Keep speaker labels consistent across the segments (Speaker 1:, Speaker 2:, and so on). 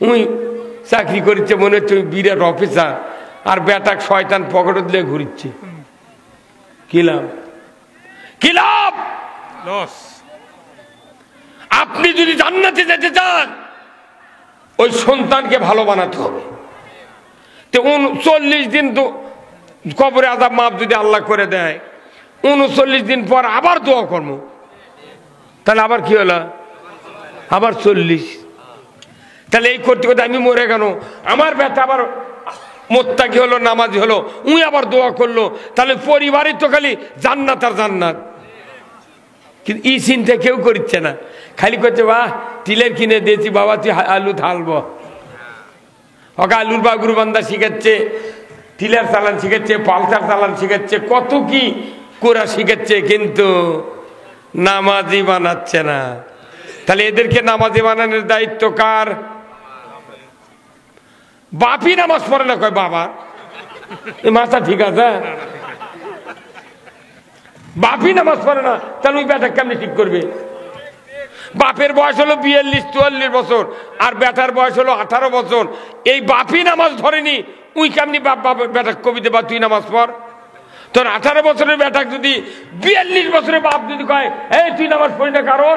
Speaker 1: We চাকরি করিচ্ছে মনে হচ্ছে বিরাট অফিসার, আর বেটাক শয়তান পকেটে দিলে ঘুরিচ্ছে। কি লাভ? কি লাভ?
Speaker 2: লস।
Speaker 1: আপনি যদি জান্নাতে যেতে চান ওই সন্তানকে ভালো বানাতে হবে। তো 39 দিন তো কবরে আযাব মাফ যদি আল্লাহ করে দেয়, 39 দিন পর আবার দোয়া করবো, তাহলে আবার কি হলো? আবার 40। তাহলে এই করতে করতে আমি মরে গেল, আমার ব্যথা আবার মোত্তাকি হলো, নামাজি হলো, উনি আবার দোয়া করলো, তাহলে পরিবারের তো খালি জান্নাত আর জান্নাত। কিন্তু এই চিন্তা কেউ করছে না, খালি করছে বাহ টিলের কিনে দিয়েছি বাবা, তুই আলু ঢালবো। ওকে আলুর বাগুর বান্দা শিখাচ্ছে, টিলার চালান শিখাচ্ছে, পালসার চালান শিখাচ্ছে, কত কি করা শিখাচ্ছে, কিন্তু নামাজি বানাচ্ছে না। তাহলে এদেরকে নামাজি বানানোর দায়িত্ব কার? বাপই নামাজ পড়ে না, কয় বাবা মাথা ঠিক আছে, বাপই নামাজ পড়ে না, তাহলে ওই বেটা কেমনি ঠিক করবে? বাপের বয়স হলো 42-44 বছর আর বেটার বয়স হলো 18 বছর, এই বাপই নামাজ ধরেনি, উই কেমনি বাপ বাপ বেটা কবিতে বা তুই নামাজ পড়? তোর 18 বছরের বেটা যদি 42 বছরের বাপ যদি কয় এই তুই নামাজ পড়ি না, কারণ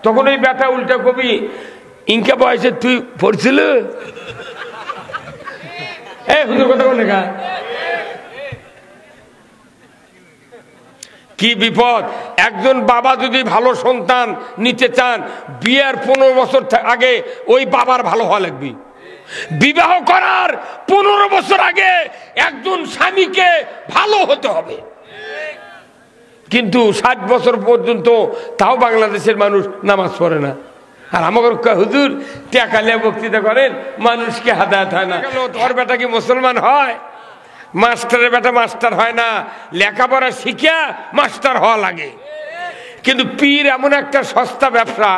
Speaker 1: তখন ওই বেটা উল্টা কবি ইনকা বয়সে তুই পড়ছিল। এই হুজুর কথা বলে কা কি বিপদ! একজন বাবা যদি ভালো সন্তান নিতে চান, বিয়ের 15 বছর আগে ওই বাবার ভালো হওয়া লাগবে। বিবাহ করার 15 বছর আগে একজন স্বামীকে ভালো হতে হবে। কিন্তু 60 বছর পর্যন্ত তাও বাংলাদেশের মানুষ নামাজ পড়ে না। আর আমাকে হুজুর টাকালে বক্তৃতা করেন, মানুষকে হাদায়াত হয় না। তোর বেটা কি মুসলমান হয়? মাস্টারের বেটা মাস্টার হয় না, লেখাপড়া শিখিয়া মাস্টার হওয়া লাগে। কিন্তু পীর এমন একটা সস্তা ব্যবসা,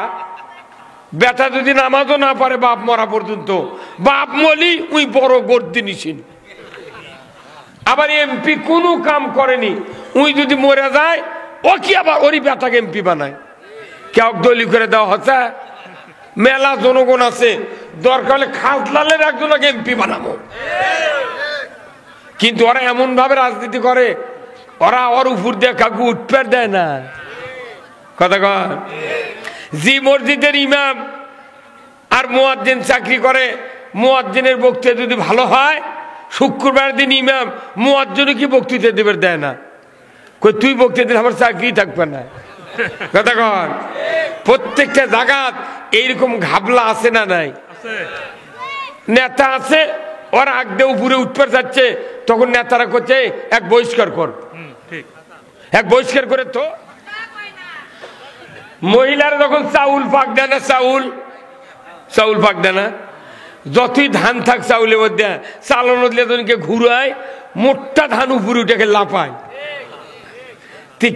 Speaker 1: বেটা যদি নামাজও না পারে বাপ মরা পর্যন্ত, বাপ মলি উই বড় গর্দি নিছেন। আবার এমপি কোনো কাম করেনি, উই যদি মরে যায় ও কি আবার ওরই বেটাকে এমপি বানায়। কেউ দলি করে দেওয়া হচ্ছে, মেলা জনগণ আছে, দরকার হলে খাজলালের একজনকে এমপি বানাবো। কিন্তু ওরা এমন ভাবে রাজনীতি করে, ওরা ওর উপর দিয়ে কাকু উঠপের দেয় না। কথা কর, জি মসজিদের ইমাম আর মুয়াজ্জিন চাকরি করে, মুয়াজ্জিনের বক্তৃতা যদি ভালো হয়, শুক্রবার দিন ইমাম মুয়াজ্জিনও কি বক্তৃতা দেবে দেয় না, কই তুই বক্তৃতা দিলে আমার চাকরি থাকবে না। কথা কর, প্রত্যেকটা জায়গাত এইরকম ঘাবলা আছে না নাই? নেতা আছে, ওর আগদে উপরে উঠতে যাচ্ছে, তখন নেতারা করছে এক বহিষ্কার কর, এক বহিষ্কার করে। তো মহিলারা যখন চাউল পাক দেয় না, চাউল পাক দেয় না, যতই ধান থাক চাউলের মধ্যে চালানো দিলে জনকে ঘুরায়, মোটটা ধান উপরে উঠে লাপায়।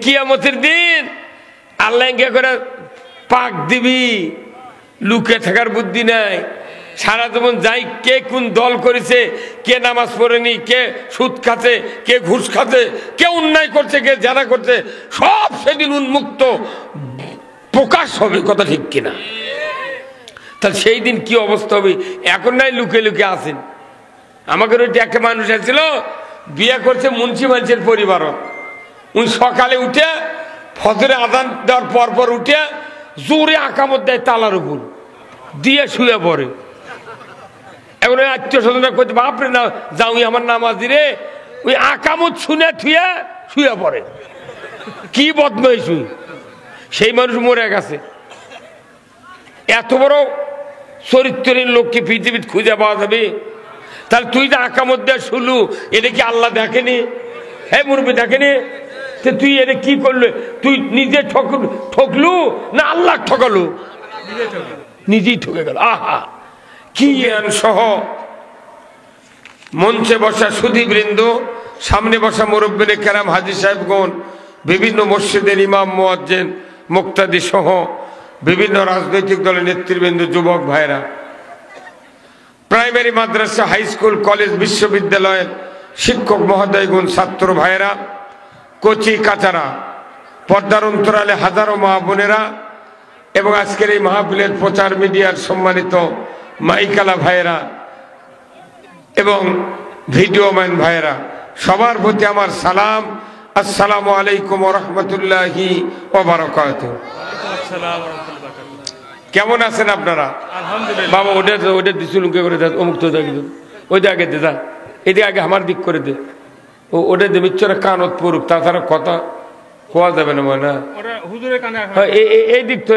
Speaker 1: কিয়ামতের দিন আল্লাহ করে পাক দিবি, লুকে থাকার বুদ্ধি নাই। সারা জীবন যাই কে কোন দল করেছে, কে নামাজ পড়েনি, কে সুদ খাচ্ছে, কে ঘুষ খাচ্ছে, কে অন্যায় করছে, কে জানা করছে, সব সেদিন উন্মুক্ত প্রকাশ হবে। কথা ঠিক কিনা? তাহলে সেই দিন কি অবস্থা হবে? এখন নাই লুকে লুকে আসেন। আমাকে ওইটা একটা মানুষ আসছিল, বিয়ে করছে মুন্সি মানুষের পরিবারও। উনি সকালে উঠে ফজরে আজান দেওয়ার পর পর উঠে জোরে আকামত দেয় তালার উপর দিয়ে শুয়ে পড়ে। এখন আত্মীয় স্বজনরা করছে বাপরে না যাও আমার নামাজ রে, ওই আকামত শুনে থুয়ে শুয়ে পড়ে। কি বদমাইশ শুই, সেই মানুষ মরে গেছে। এত বড় চরিত্রের লোককে পৃথিবীতে খুঁজে পাওয়া যাবে? তাহলে তুই যে আকামত দেয় শুনলু, এটা কি আল্লাহ দেখেনি? হ্যাঁ মুরব্বী দেখেনি? তুই এটা কি করলো? তুই নিজে ঠকলু না আল্লাহ ঠকালু? নিজেই ঠকে গেল। আহা কি সহ মঞ্চে বসা সুধীবৃন্দ, সামনে বসা মুরব্বিনে কেরাম, হাজী সাহেবগণ, বিভিন্ন মসজিদের ইমাম মুয়াজ্জিন মুক্তাদি সহ বিভিন্ন রাজনৈতিক দলের নেতৃবৃন্দ, যুবক ভাইরা, প্রাইমারি মাদ্রাসা, হাই স্কুল, কলেজ, বিশ্ববিদ্যালয়ের শিক্ষক মহোদয়গণ, ছাত্র ভাইরা, কচি কাচারা, পর্দার অন্তরালে হাজারো মা বোনেরা এবং আজকের এই মাহফিলের প্রচার মিডিয়ার সম্মানিত মাইকালা ভাইয়েরা এবং ভিডিও ম্যান ভাইয়েরা, সবার প্রতি আমার সালাম। আসসালামু আলাইকুম ওয়া রাহমাতুল্লাহি ওয়া বারাকাতুহু। কেমন আছেন আপনারা? আলহামদুলিল্লাহ। বাবা ওটা দিছিল করে দেন, অমুক তো দেখি ওই আগে দে, যা এদিকে আগে আমার দিক করে দে, ওটা দে মিচ্ছরে কানত পড়ুক, তাছাড়া কথা কোয়া যাবে না মনে হয়। এই দিক তো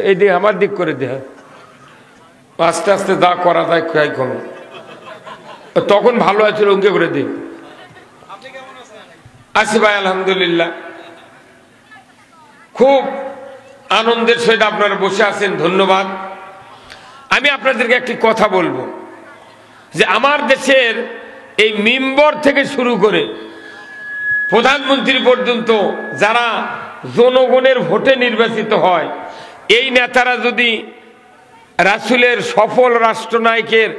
Speaker 1: এই দিক আমার দিক করে দে, আস্তে আস্তে যা করা যায় খাই কমে, তখন ভালো আছে অঙ্কে করে দে। আছি ভাই আলহামদুলিল্লাহ, খুব আনন্দের সহিত আপনারা বসে আছেন, ধন্যবাদ। আমি আপনাদেরকে একটি কথা বলবো যে আমার দেশের এই মেম্বার থেকে শুরু করে প্রধানমন্ত্রী পর্যন্ত যারা জনগণের ভোটে নির্বাচিত হয়, এই নেতারা যদি রাসূলের সফল রাষ্ট্রনায়কের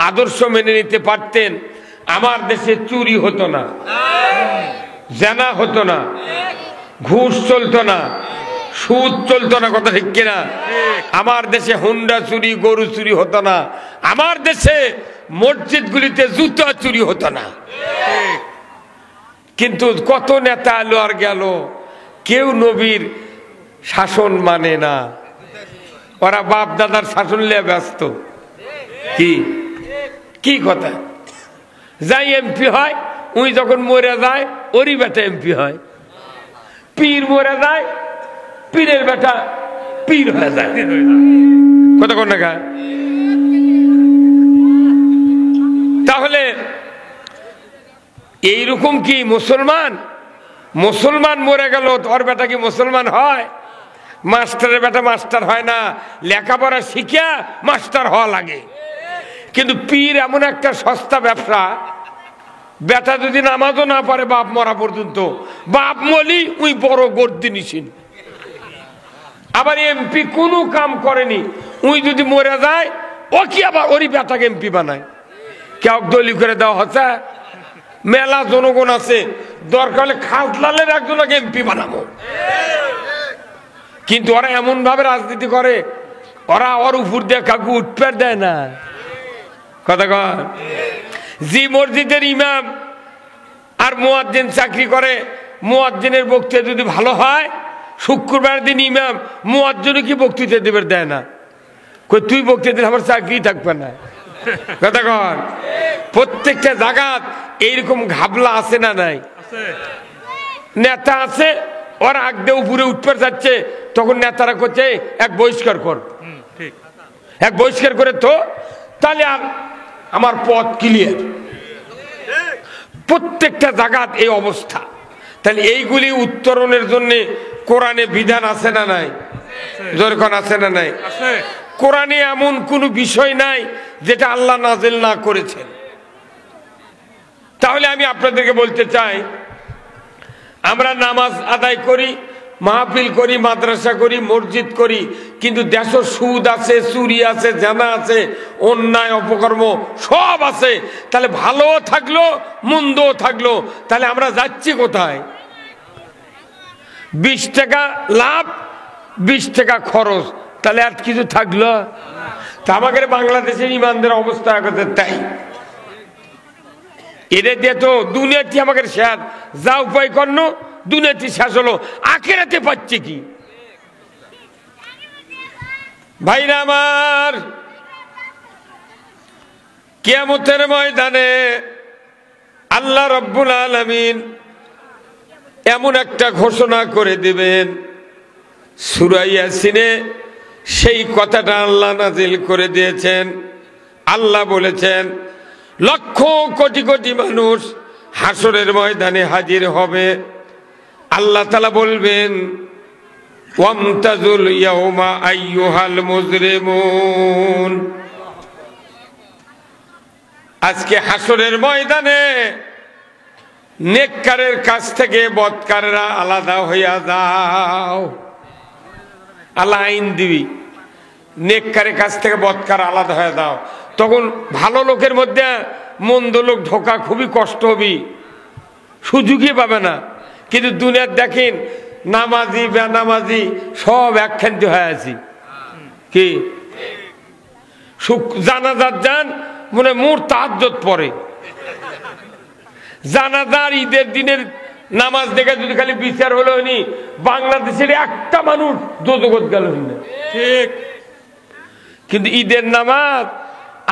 Speaker 1: আদর্শ মেনে নিতে পারতেন, আমার দেশে চুরি হতো না, জানা হতো না, ঘুষ চলতো না, সুদ চলতো না, কথা ঠিক কিনা? আমার দেশে হুন্ডা চুরি, গরু চুরি হতো না, আমার দেশে মসজিদগুলিতে জুতা চুরি হতো না। কিন্তু কত নেতা এলো আর গেল, কেউ নবীর শাসন মানে না, ওরা বাপ দাদার শাসন নিয়ে ব্যস্ত। কি কথা? যাই এমপি হয়, উনি যখন মরে যায় ওরই বেটা এমপি হয়, পীর মরে যায় পীরের বেটা পীর হয়ে যায়, কথা কোন না? তাহলে এইরকম কি মুসলমান মরে গেল তোর বেটা কি মুসলমান হয়? মাস্টারের বেটা মাস্টার হয় না, লেখাপড়া শিখিয়া মাস্টার হওয়া লাগে। কিন্তু পীর এমন একটা সস্তা ব্যবসা, বেটা যদি নামাজও না পারে বাপ মরা পর্যন্ত, বাপ মলি উই বড় গর্দি নিছেন। আবার এমপি কোনো কাম করেনি, উই যদি মরে যায় ও কি আবার ওরই বেটাকে এমপি বানায়, কেউ দলি করে দেওয়া হচ্ছে। মেলা জনগণ আছে, দরকার হলে খাজলালের একজনকে এমপি বানাবো। কিন্তু ওরা এমন ভাবে রাজনীতি করে, ওরা ওর উপর দিয়ে কাকু উঠপের দেয় না, কথা কর। জি মসজিদের ইমাম আর মুয়াজ্জিন চাকরি করে, মুয়াজ্জিনের বক্তৃতা যদি ভালো হয়, শুক্রবার দিন ইমাম মুয়াজ্জিনও কি বক্তৃতা দেবে দেয় না, কই তুই বক্তৃতা দিলে আমার চাকরি থাকবে না, কথা কর। প্রত্যেকটা জায়গাত এইরকম ঘাবলা আছে না নাই? নেতা আছে, ওর আগদে উপরে উঠতে যাচ্ছে, তখন নেতারা করছে এক বহিষ্কার কর, এক বহিষ্কার করে তো তাহলে আমার পথ ক্লিয়ার। প্রত্যেকটা জায়গাত এই অবস্থা। তাহলে এইগুলি উত্তরণের জন্য কোরআনে বিধান আছে না নাই? যেরকম আছে না নাই? কোরআনে এমন কোন বিষয় নাই যেটা আল্লাহ নাযিল না করেছেন। তাহলে আমি আপনাদেরকে বলতে চাই, আমরা নামাজ আদায় করি, মাহফিল করি, মাদ্রাসা করি, মসজিদ করি, কিন্তু দেশ সুদ আছে, চুরি আছে, জানা আছে, অন্যায় অপকর্ম সব আছে। তাহলে ভালো থাকলো মন্দ থাকলো, তাহলে আমরা যাচ্ছি কোথায়? 20 টাকা লাভ 20 টাকা খরচ, তাহলে আর কিছু থাকলো? তা আমাদের বাংলাদেশের ইমানদের অবস্থা তাই। এটা দিয়ে তো দুনিয়াতে আমাদের শেষ, যা উপায় করল দুনিয়াতে শেষ হলো, আখিরাতে পাচ্ছে কি? ভাইরা আমার, কিয়ামতের ময়দানে আল্লাহ রাব্বুল আলামিন এমন একটা ঘোষণা করে দিবেন, সূরা ইয়াসিনে সেই কথাটা আল্লাহ নাযিল করে দিয়েছেন। আল্লাহ বলেছেন, লক্ষ কোটি কোটি মানুষ হাসরের ময়দানে হাজির হবে। আল্লাহ তাআলা বলবেন, ওয়ামতাজুল ইয়াউমা আইয়ুহাল মুজরিমুন, আজকে হাসরের ময়দানে নেককারের কাছ থেকে বদকাররা আলাদা হইয়া যাও। আল্লাহ আইন দিবি, নেককারের কাছ থেকে বদকার আলাদা হয়ে দাও। তখন ভালো লোকের মধ্যে মন্দ লোক ঢোকা খুবই কষ্ট হবে, সুযোগই পাবে না। কিন্তু দুনিয়ার দেখেন নামাজি বেনামাজি সব একখান্তি হয়ে আছি, কি জানাজার যান মনে মোর তাহাজ্জুদ পড়ে, জানাজার ঈদের দিনের নামাজ দেখে যদি খালি বিচার হলো নি বাংলাদেশের একটা মানুষ দোজখত গেল না। ঠিক, কিন্তু ঈদের নামাজ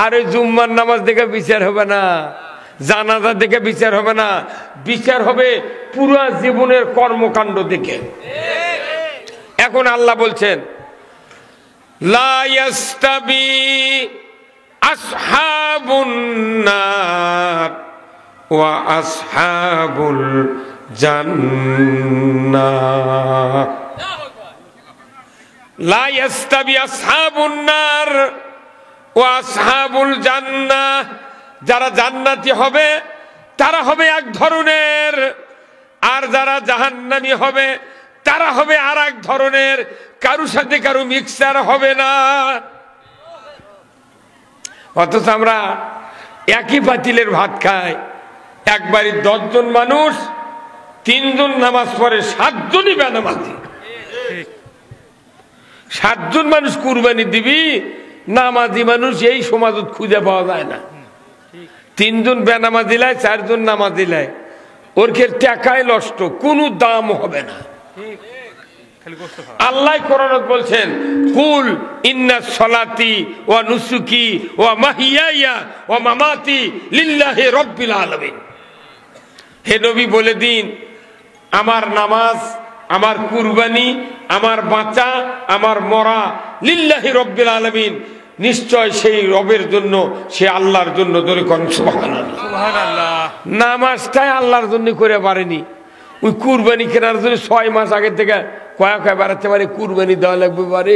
Speaker 1: আর ওই জুম্মার নামাজ দেখে বিচার হবে না, জানাজা দেখে বিচার হবে না, বিচার হবে পুরো জীবনের কর্মকাণ্ড দেখে। এখন আল্লাহ বলছেন লা ইয়াস্তাবি আসহাবুন নার ওয়া আসহাবুল জান্নাহ, লা ইয়াস্তাবি আসহাবুন নার ওয়া আসহাবুল জান্নাহ, যারা জান্নাতি হবে তারা হবে এক ধরনের, আর যারা জাহান্নামী হবে তারা হবে আর এক ধরনের, কারো সাথে কারো মিক্সার হবে না। অথচ আমরা একই পাতিলের ভাত খাই, একবারই 10 জন মানুষ 3 জন নামাজ পড়ে 7 জনই বেনামাজি। 7 জন মানুষ কুরবানি দিবি, নামাজি মানুষ এই সমাজত খুঁজে পাওয়া যায় না। 3 জন বেনামাজি লাই, 4 জন নামাজি লাই, ওর টাকায় নষ্ট, কোনো দাম হবে না। আল্লাহ কোরআনে বলছেন কুল ইন্না সলাতি ওয়া নুসুকি ওয়া মাহিয়ায়া ওয়া মামাতি লিল্লাহি রাব্বিল আলামিন, হে নবী বলে দিন আমার নামাজ, আমার কুরবানি, আমার বাঁচা, আমার মরা লিল্লাহি রাব্বিল আলামিন, নিশ্চয় সেই রবের জন্য, সে আল্লাহর জন্য। ধরে কোন সুবহানাল্লাহ, সুবহানাল্লাহ। নামাজটাই আল্লাহর জন্য করে পারেনি, ওই কুরবানি কেনার জন্য 6 মাস আগে থেকে কয়া বাড়াতে পারে কুরবানি দেওয়া লাগবে পারে।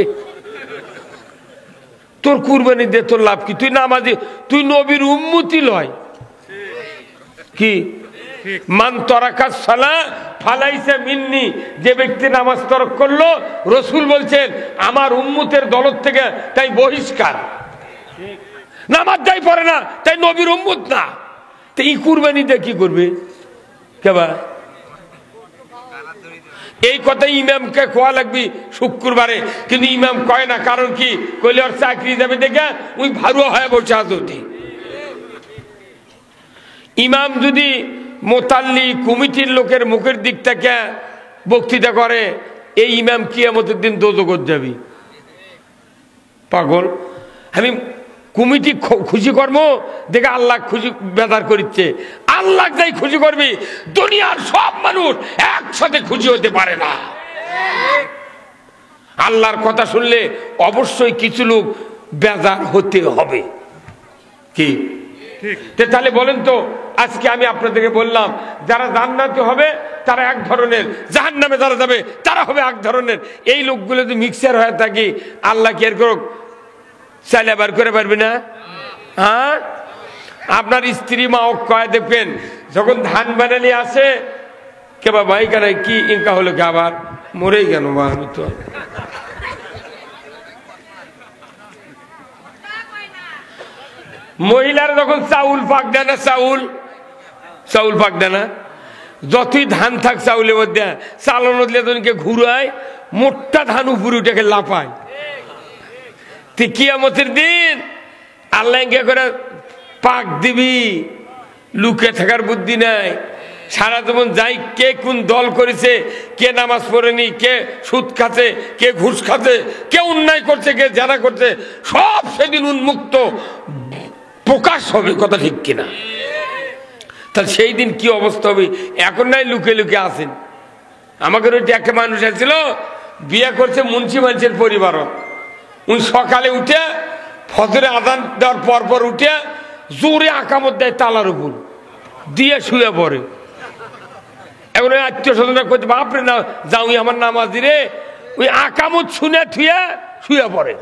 Speaker 1: তোর কুরবানি দে, তোর লাভ কি? তুই নামাজি, তুই নবীর উম্মতি লয় কি? মান তরাকাস সালাহ ফালাইসা মিন্নি, যে ব্যক্তি নামাজ তরক করলো রাসূল বলছেন আমার উম্মতের দলত থেকে তাই বহিষ্কার। নামাজ যাই পড়ে না তাই নবীর উম্মত না। তো এই কুরবানি দিয়ে কি করবে কেবা? এই কথা ইমামকে কোয়া লাগবি শুক্রবারে, কিন্তু ইমাম কয় না। কারণ কি? কইলে ওর চাকরি যাবে দেখে ওই ভারুয়া হয়ে বসে আছে। ইমাম যদি মোতাল্লি কমিটির লোকের মুখের দিক থেকে বক্তৃতা করে, এই ইমাম কিয়ামতের দিন দোজখত যাবি। পাগল, আমি কমিটি খুশি কর্ম দেখে আল্লাহ খুশি বেদার করিচ্ছে। আল্লাহ যাই খুশি করবি, দুনিয়ার সব মানুষ একসাথে খুশি হতে পারে না। আল্লাহর কথা শুনলে অবশ্যই কিছু লোক বেজার হতে হবে কি? তাহলে বলেন তো, আজকে আমি আপনাদেরকে বললাম যারা জান্নাতি হবে তারা এক ধরনের, জাহান্নামে যারা যাবে তারা হবে এক ধরনের। এই লোকগুলো যদি মিক্সার হয়ে থাকি, আল্লাহ কি এর চাইলে বার করে পারবি না? হ্যাঁ, আপনার স্ত্রী মা কয় দেখবেন যখন ধান বানালি আসে কে বাবা এখানে কি ইনকা হলো কি, আবার মরেই গেল বা আমি তো। মহিলারা যখন চাউল পাক দেয় না, চাউল পাক দেয় না, যতই ধান থাক চাউলের মধ্যে চালানো দিলে তোকে ঘুরায়, মোটটা ধান উপরে উঠে লাফায়। কিয়ামতের দিন আল্লাহ করে পাক দিবি, লুকে থাকার বুদ্ধি নাই। সারা জীবন যাই কে কোন দল করেছে, কে নামাজ পড়েনি, কে সুদ খাচ্ছে, কে ঘুষ খাচ্ছে, কে অন্যায় করছে, কে জানা করছে, সব সেদিন উন্মুক্ত প্রকাশ হবে। কথা ঠিক কিনা? তাহলে সেই দিন কি অবস্থা হবে? এখন নাই লুকে লুকে আসেন। আমাকে ওইটা একটা মানুষ আসছিল, বিয়ে করছে মুন্সি মানুষের পরিবারত। উনি সকালে উঠে ফজরে আজান দেওয়ার পর উঠে জোরে আকামত দেয় তালার উপর দিয়ে শুয়ে পড়ে। এখন আত্মীয় স্বজনরা করতে বাপরে না যাও আমার নামাজি রে, ওই আকামত শুনে থুয়ে শুয়ে পড়ে।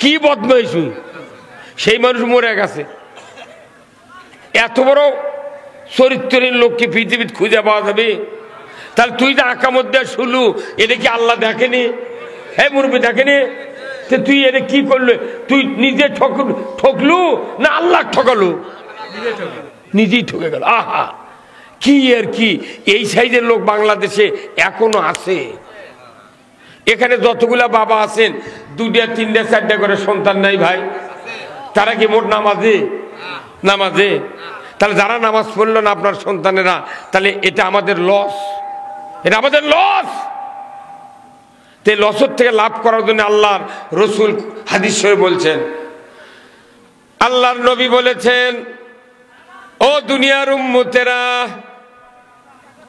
Speaker 1: কি বদমাইশ! সেই মানুষ মরে গেছে। এত বড় চরিত্রের লোককে পৃথিবীতে খুঁজে পাওয়া যাবে? তাহলে তুই যে আকামত দেয় শুলু, এটা কি আল্লাহ দেখেনি? হ্যাঁ মুরব্বী দেখেনি? তুই এটা কি করলো? তুই নিজে ঠকলু না আল্লাহ ঠকালু? নিজেই ঠকে গেল। আহা, কি আর কি! এই সাইজের লোক বাংলাদেশে এখনো আছে। এখানে যতগুলা বাবা আছেন 2টা 3টা 4টা করে সন্তান নাই ভাই? তারা কি মোট নামাজি? নামাজি। তাহলে যারা নামাজ পড়লো না আপনার সন্তানেরা, তাহলে এটা আমাদের লস, এটা আমাদের লস। এই লসের থেকে লাভ করার জন্য আল্লাহর রসুল হাদিস শরীফে বলছেন, আল্লাহর নবী বলেছেন, ও দুনিয়ার উম্মতেরা,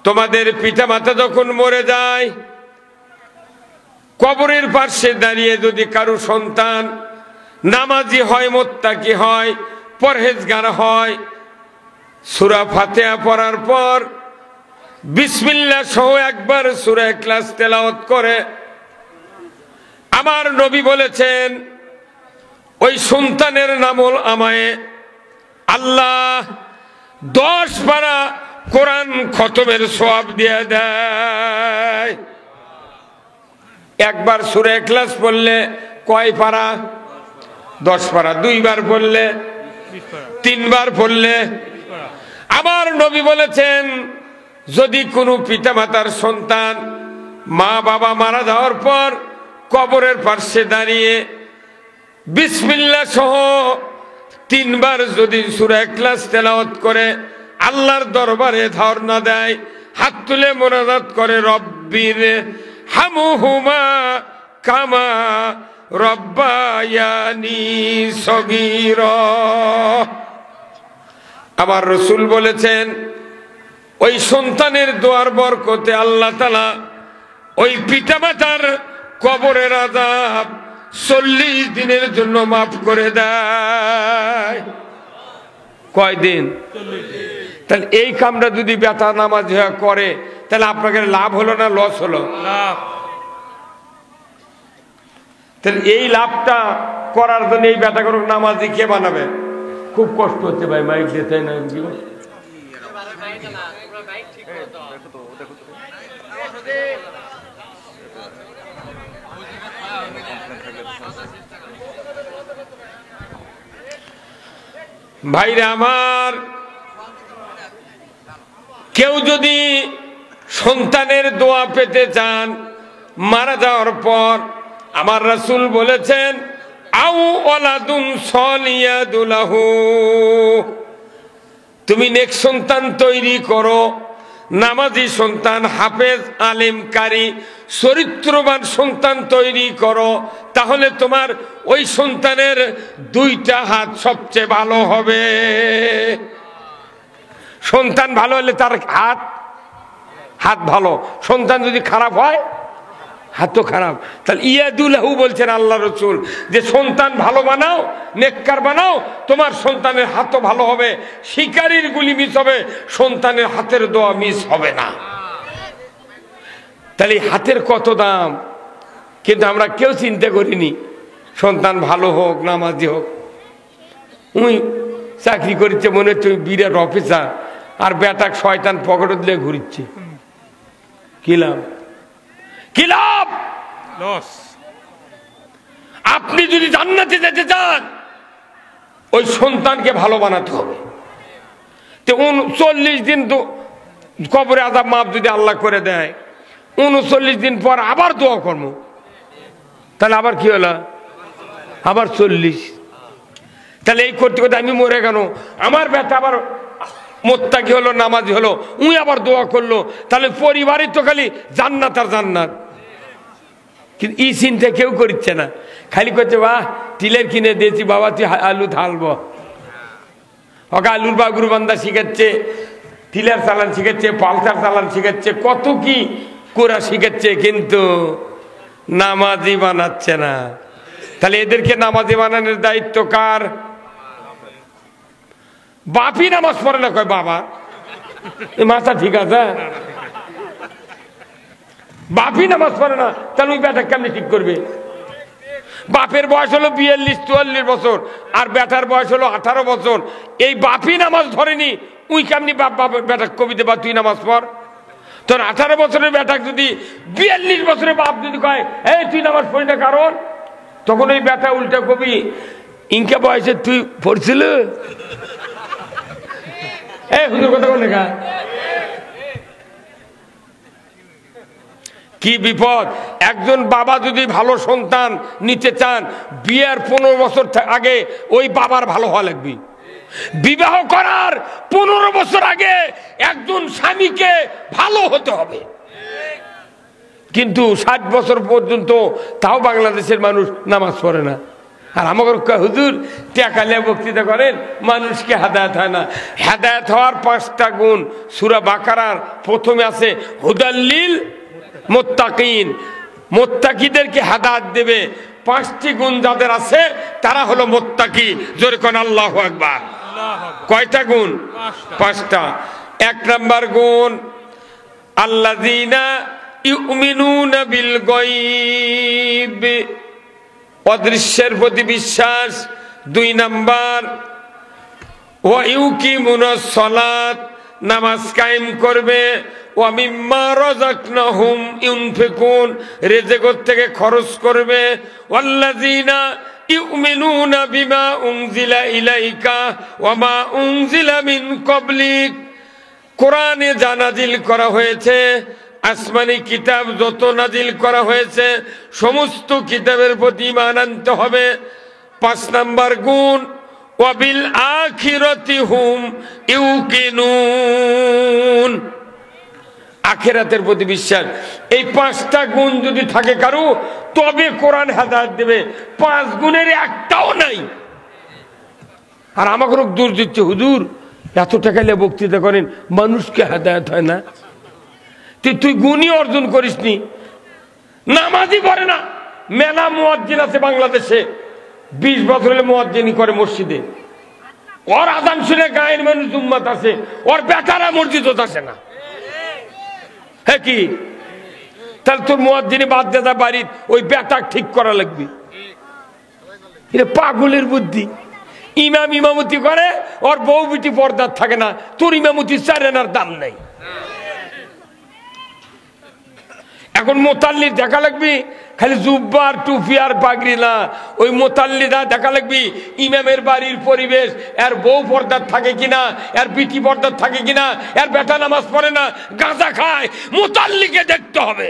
Speaker 1: তোমাদের পিতামাতা যখন মরে যায়, কবরের পাশে দাঁড়িয়ে যদি কারো সন্তান নামাজি হয়, মুত্তাকি হয়, পরহেজগার হয়, সূরা ফাতিহা পড়ার পর বিসমিল্লাহ সহ একবার সূরা ইখলাস তেলাওয়াত করে, আমার নবী বলেছেন ওই সন্তানের নামল আমায় আল্লাহ 10 পারা কোরআন খতমের সওয়াব দিয়ে দেয়। একবার সূরা ইখলাস পড়লে কয় পারা? 10 পারা। 2 বার পড়লে, 3 বার পড়লে। আমার নবী বলেছেন যদি কোনো পিতামাতার সন্তান মা বাবা মারা যাওয়ার পর কবরের পাশে দাঁড়িয়ে বিসমিল্লাহ সহ 3 বার যদি সূরা ইখলাস তেলাওয়াত করে, আল্লাহর দরবারে ধর্ণা দেয়, হাত তুলে মোনাজাত করে, রব্বির হামহুমা কামা রব্বায়ানি সগীরা। আমার রাসূল বলেছেন ওই সন্তানের দোয়ার বরকতে আল্লাহ তাআলা ওই পিতামাতার কবরের আযাব 40 দিনের জন্য মাফ করে দেয়। কয় দিন? 40 দিন। তাহলে এই কামটা যদি বেটা নামাজ করে, তাহলে আপনাকে লাভ হলো না লস হলো? লাভ। তাহলে এই লাভটা করার জন্য এই বেটা করে নামাজি কে বানাবে? খুব কষ্ট হচ্ছে ভাই, মাইক দিতে না। ভাইরা আমার, কেউ যদি সন্তানের দোয়া পেতে চান মারা যাওয়ার পর, আমার রাসূল বলেছেন আউ ওয়ালাদুন সলিয়াদুলাহু, তুমি নেক সন্তান তৈরি করো, নামাজি সন্তান, হাফেজ, আলেম, কারি, চরিত্রবান সন্তান তৈরি করো, তাহলে তোমার ওই সন্তানের 2টা হাত সবচেয়ে ভালো হবে। সন্তান ভালো হলে তার হাত ভালো, সন্তান যদি খারাপ হয় হাত তো খারাপ। তাহলে ইয়াদুলাহু বলছেন আল্লাহ রাসূল যে সন্তান ভালো বানাও, নেককার বানাও, তোমার সন্তানের হাতও ভালো হবে, শিকারীর গুলি মিস হবে, সন্তানের হাতের দোয়া মিস হবে না। তাহলে হাতের কত দাম, কিন্তু আমরা কেউ চিন্তা করিনি। সন্তান ভালো হোক, নামাজি হোক, উই চাকরি করিচ্ছে মনে হচ্ছে বিরাট অফিসার, আর বেটাক শয়তান পকেট দিলে ঘুরিচ্ছে, কি লাভ? কি লাভ? লস। আপনি যদি জান্নাতে যেতে চান ওই সন্তানকে ভালো বানাতে হবে। তো 39 দিন তো কবরে আযাব মাফ যদি আল্লাহ করে দেয়, 39 দিন পর আবার দোয়া করব, তাহলে আবার কি হলো? আবার 40। তাহলে এই করতে করতে আমি মরে গেল, আমার ব্যথা আবার মুত্তাকি হলো, নামাজি হলো, উনি আবার দোয়া করলো, তাহলে পরিবারের তো খালি জান্নাত আর জান্নাত। কিন্তু এই চিন্তা কেউ করছে না, খালি করছে বাহ টিলের কিনে দিয়েছি বাবা, তুই আলু ঢালব। ওকে আলুর বাগুর বান্ধা শিখাচ্ছে, টিলার চালান শিখাচ্ছে, পালসার চালান শিখাচ্ছে, কত কি কোরা শিখাচ্ছে, কিন্তু নামাজি বানাচ্ছে না। তাহলে এদেরকে নামাজি বানানোর দায়িত্ব কার? বাপই নামাজ পড়ে না, কয় বাবা মাথা ঠিক আছে, বাপই নামাজ পড়ে না, তাহলে ওই বেটা কেমনি ঠিক করবে? বাপের বয়স হলো 42-44 বছর, আর বেটার বয়স হলো 18 বছর, এই বাপই নামাজ ধরেনি, উই কেমনি বাপ বেটা কবিতে বা তুই নামাজ পড়? তোর 18 বছরের বেটা যদি 42 বছরের বাপ যদি কয় এই তুই নামাজ পড়ি না, কারণ তখন ওই বেটা উল্টা কবি ইনকা বয়সে তুই পড়ছিল, কি বিপদ। একজন বাবা যদি ভালো সন্তান নিতে চান, বিয়ের 15 বছর আগে ওই বাবার ভালো হওয়া লাগবে। বিবাহ করার 15 বছর আগে একজন স্বামীকে ভালো হতে হবে। কিন্তু 60 বছর পর্যন্ত তাও বাংলাদেশের মানুষ নামাজ পড়ে না। আর আমাকে হুজুর টাকালে বক্তৃতা করেন, মানুষকে হেদায়েত হয় না। হেদায়েত হওয়ার 5টা গুণ সূরা বাকারার প্রথমে আছে হুদাল্লিল মুত্তাকিন, মুত্তাকিদেরকে হেদায়েত দেবে। 5টি গুণ যাদের আছে তারা হলো মুত্তাকি। জোরে কোন আল্লাহু আকবার। কয়টা গুণ? 5টা। 1 নাম্বার গুণ আল্লাযীনা ইউমিনুনা বিল গায়ব, অদৃশ্যের প্রতি বিশ্বাস। 2 নাম্বার ওয়া ইউকিমুনাস সালাত, নামাজ কায়েম করবে। ওয়া মিম্মা রাযাকনাহুম ইউনফিকুন, রিজিক থেকে খরচ করবে। ওয়াল্লাযীনা ইউমিনুনা বিমা উনজিলা ইলাইকা ওয়া মা উনজিলা মিন ক্বাবলিক, কোরআনে যা নাজিল করা হয়েছে, আসমানি কিতাব যত নাজিল করা হয়েছে সমস্ত কিতাবের প্রতি ঈমান আনতে হবে। 5 নাম্বার গুণ ওয়া বিল আখিরাতি হুম ইউকিনুন, আখিরাতের প্রতি বিশ্বাস। এই 5টা গুণ যদি থাকে কারো, তবে কোরআন হেদায়েত দেবে। 5 গুণের একটাও নাই। আর আমাকে দূর দিচ্ছে, হুজুর এত টাকা নিয়ে বক্তৃতা করেন, মানুষকে হেদায়েত হয় না। তুই গুণই অর্জন করিসনি, নামাজই পড়ে না। মেলা মুয়াজ্জিন আছে বাংলাদেশে, 20 বছর হলে মুয়াজ্জিনি করে মসজিদে। ওর আযান শুনে গায়ের মানুষ জুম্মাত আছে, ওর বেটারা মসজিদে আসে না। হ্যাঁ কি? তাহলে তোর মুয়াজ্জিনি বাদ দেতা বাড়ির ওই বেটা ঠিক করা লাগবে। এটা পাগলের বুদ্ধি। ইমাম ইমামতি করে, ওর বউ বিটি পর্দার থাকে না, তোর ইমামতি 4 আনার দাম নাই। এখন মোতাল্লি দেখা লাগবি খালি জুব্বা আর টুপি আর পাগড়ি না, ওই মোতাল্লিদা দেখা লাগবি ইমামের বাড়ির পরিবেশ, এর বউ পর্দার থাকে কিনা, এর বিটি পর্দার থাকে কিনা, এর বেটা নামাজ পড়ে না, গাঁজা খায়, মোতাল্লিকে দেখতে হবে।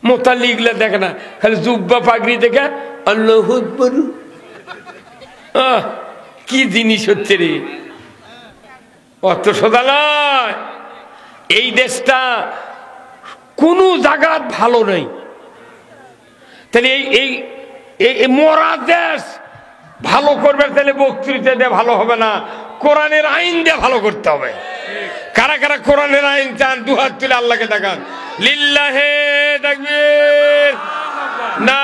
Speaker 1: মোতাল্লি এগুলা দেখে না, খালি জুব্বা পাগড়ি দেখে আল্লাহু আকবার। কি জিনিস হচ্ছে রে, অত সোজা নয়। এই দেশটা কোন জায়গা ভালো নেই। তাহলে এই মরা দেশ ভালো করবে, তাহলে বক্তৃতা দিয়ে ভালো হবে না, কোরআনের আইন দিয়ে ভালো করতে হবে। কারা কারা কোরআনের আইন চান? 2 হাত তুলে আল্লাহকে দেখান। লিল্লাহে তাকবীর, না